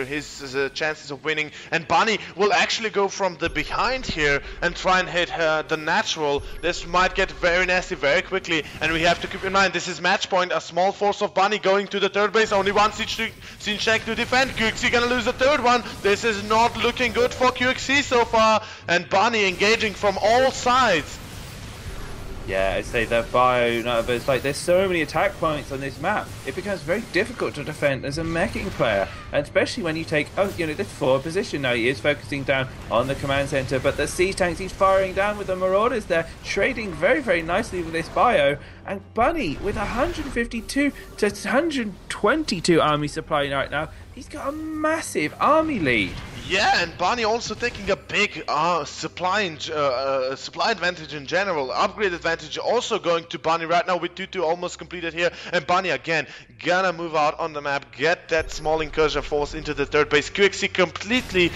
his chances of winning. And Bunny will actually go from the behind here and try and hit the natural. This might get very nasty very quickly, and we have to keep in mind, this is match point, a small force of Bunny going to the third base, only one siege check to defend. QXC gonna lose the third one. This is not looking good for QXC so far, and Bunny engaging from all sides. Yeah, I'd say the bio, but it's like there's so many attack points on this map. It becomes very difficult to defend as a meching player, and especially when you take, this forward position now. He is focusing down on the command center, but the siege tanks he's firing down with the Marauders there, trading very, very nicely with this bio. And Bunny with 152 to 122 army supply right now. He's got a massive army lead. Yeah, and Bunny also taking a big supply advantage in general. Upgrade advantage also going to Bunny right now with 2-2 almost completed here. And Bunny again gonna move out on the map, get that small incursion force into the third base. QXC completely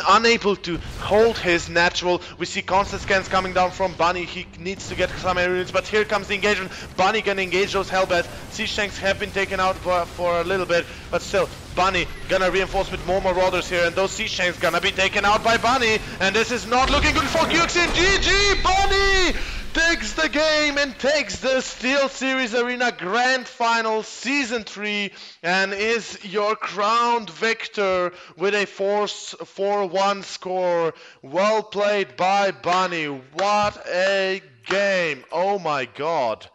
unable to hold his natural. We see constant scans coming down from Bunny. He needs to get some air units, but here comes the engagement. Bunny gonna engage those Hellbats. Siege tanks have been taken out for a little bit, but still, Bunny gonna reinforce with more Marauders here, and those siege tanks gonna be taken out by Bunny, and this is not looking good for QXC. GG! Bunny takes the game and takes the SteelSeries Arena Grand Final Season 3 and is your crowned victor with a 4-1 score. Well played by Bunny. What a game. Oh my god.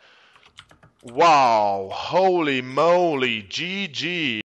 Wow. Holy moly. GG.